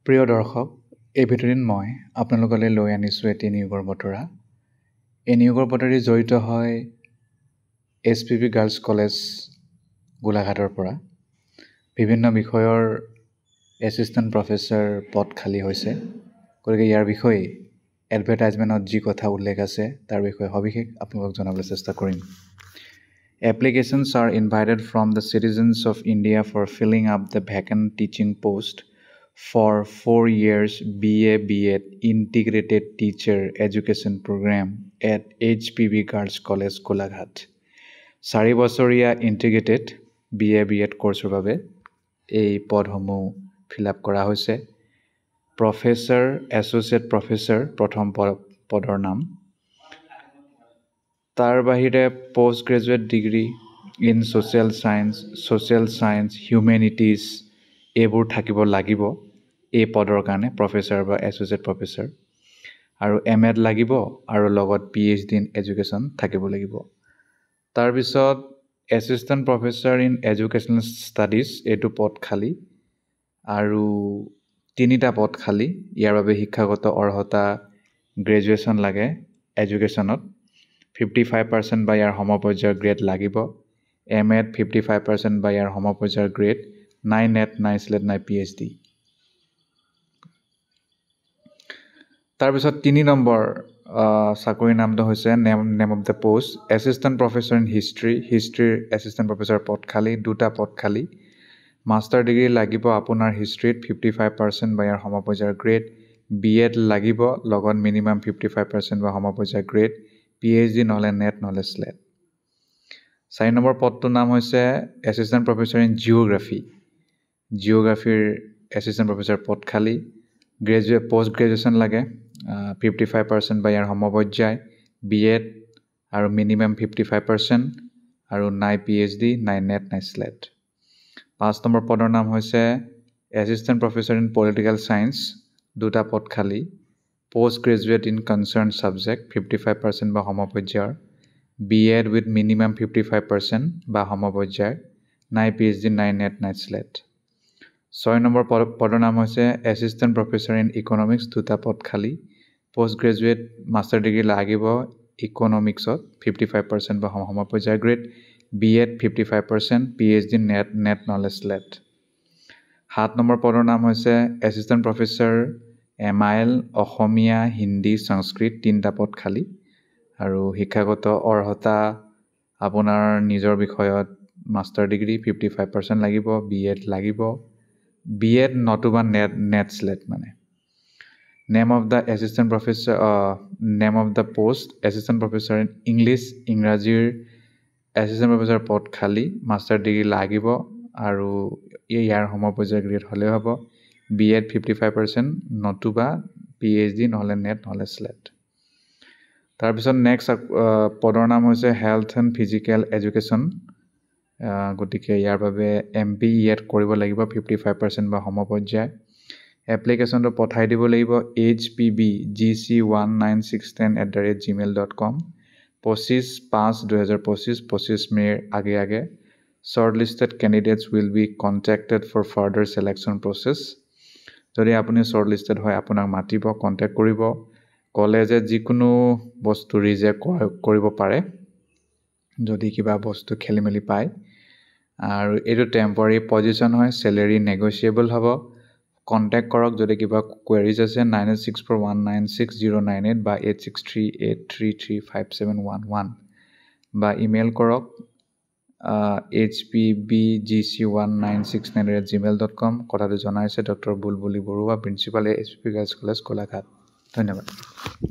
প্ৰিয় দৰ্শক, এই ভিডিঅ'টিত মই আপোনালোকলৈ লৈ আনিছোঁ এটি নিয়োগৰ বতৰা। এই নিয়োগৰ বতৰি জড়িত হয় SPB গাৰ্লছ কলেজ গোলাঘাটৰ পৰা। বিভিন্ন বিষয়ৰ এছিষ্টেণ্ট প্ৰফেচৰ পদ খালী হৈছে, গতিকে ইয়াৰ বিষয়ে এডভাৰটাইজমেণ্টত যি কথা উল্লেখ আছে তাৰ বিষয়ে সবিশেষ আপোনালোকক জনাবলৈ চেষ্টা কৰিম। Applications are invited from the citizens of India for filling up the vacant teaching post for 4 years BA B.Ed Integrated Teacher Education Program at HPB Girls College Golaghat। 4 বছৰীয়া ইণ্টিগ্ৰেটেড BA B.Ed কোৰ্চৰ বাবে এই পদসমূহ fill up কৰা হৈছে। Professor, associate professor প্ৰথম পদৰ নাম। তাৰ বাহিৰে post graduate degree in social science, humanities এইবোৰ থাকিব লাগিব এই পদৰ কাৰণে, প্ৰফেচৰ বা এছ'চিয়েট প্ৰফেচৰ। আৰু MEd লাগিব আৰু লগত PhD ইন এডুকেশ্যন থাকিব লাগিব। তাৰপিছত assistant professor in educational studies এইটো পদ খালী আৰু 3টা পদ খালী। ইয়াৰ বাবে শিক্ষাগত অৰ্হতা গ্ৰেজুৱেশ্যন লাগে এডুকেশ্যনত, 55% বা ইয়াৰ সমপৰ্যায়ৰ গ্ৰেড লাগিব। MEd 55% বা ইয়াৰ সমপৰ্যায়ৰ গ্ৰেড, নাই নেট, নাই স্লেট, নাই PhD। তাৰপিছত 3 নম্বৰ চাকৰিৰ নামটো হৈছে name of the post assistant professor in হিষ্ট্ৰীৰ এছিষ্টেণ্ট প্ৰফেচৰ পদ খালী, 2টা পদ খালী। মাষ্টাৰ ডিগ্ৰী লাগিব আপোনাৰ হিষ্ট্ৰীত, 55% বা ইয়াৰ সমপৰ্যায়ৰ গ্ৰেড। BEd লাগিব লগত মিনিমাম 55% বা সমপৰ্যায়ৰ গ্ৰেড, PhD নহ'লে নেট নহ'লে স্লেট। 4 নম্বৰ পদটোৰ নাম হৈছে এছিষ্টেণ্ট প্ৰফেচৰ ইন জিঅ'গ্ৰাফীৰ এছিষ্টেণ্ট প্ৰফেচৰ পদ খালী। পোষ্ট গ্ৰেজুৱেশ্যন লাগে, 55% বা ইয়াৰ সমপৰ্যায়, BEd আৰু মিনিমাম 55% আৰু নাই PhD, নাই নেট, নাই স্লেট। 5 নম্বৰ পদৰ নাম হৈছে assistant professor in political science, 2টা পদ খালী। Post graduate in concerned subject, 55% বা সমপৰ্যায়ৰ, BEd উইথ মিনিমাম 55% বা সমপৰ্যায়ৰ, নাই PhD, নাই নেট, নাই স্লেট। 6 নম্বৰ পদৰ নাম হৈছে এছিষ্টেণ্ট প্ৰফেচৰ ইন ইকনমিক্স, 2টা পদ খালী। পোষ্ট গ্ৰেজুৱেট মাষ্টাৰ ডিগ্ৰী লাগিব ইকনমিক্সত, 55% বা সমপৰ্যায়ৰ গ্ৰেড, BEd 55%, PhD নেট নহ'লে স্লেট। 7 নম্বৰ পদৰ নাম হৈছে এছিষ্টেণ্ট প্ৰফেচৰ MIL অসমীয়া, হিন্দী, সংস্কৃত, 3টা পদ খালী। আৰু শিক্ষাগত অৰ্হতা আপোনাৰ নিজৰ বিষয়ত মাষ্টাৰ ডিগ্ৰী 55% লাগিব, BEd লাগিব, BEd নতুবা নেট স্লেট মানে। Name of the post assistant professor in ইংৰাজীৰ এছিষ্টেণ্ট প্ৰফেচৰ পদ খালী, মাষ্টাৰ ডিগ্ৰী লাগিব আৰু ইয়াৰ সমপৰ্যায়ৰ গ্ৰেড হ'লেও হ'ব, BEd 55% নতুবা PhD নহ'লে নেট নহ'লে স্লেট। তাৰপিছত নেক্সট পদৰ নাম হৈছে হেল্থ এণ্ড ফিজিকেল এডুকেশ্যন, গতিকে ইয়াৰ বাবে MPEd কৰিব লাগিব, 55% বা সমপৰ্যায়। এপ্লিকেশ্যনটো পঠাই দিব লাগিব hpbgc19610@gmail.com, 25/5/2025, 25 মে'ৰ আগে। Shortlisted candidates will be contacted for further selection process। যদি আপুনি shortlisted হয় আপোনাক মাতিব, কণ্টেক্ট কৰিব। কলেজে যিকোনো বস্তু ৰিজেক্ট কৰিব পাৰে যদি কিবা বস্তু খেলি মেলি পায়। আৰু এইটো টেম্পৰাৰী পজিশ্যন হয়, চেলেৰি নেগচিয়েবল হ'ব। কণ্টেক্ট কৰক যদি কিবা কুৱেৰিজ আছে, 9864196098 বা 8638335711 বা ইমেইল কৰক hpbgc19610@gmail.com। কথাটো জনাইছে doctor Bulbuli Baruah, principal SPB girls college Golaghat. ধন্যবাদ।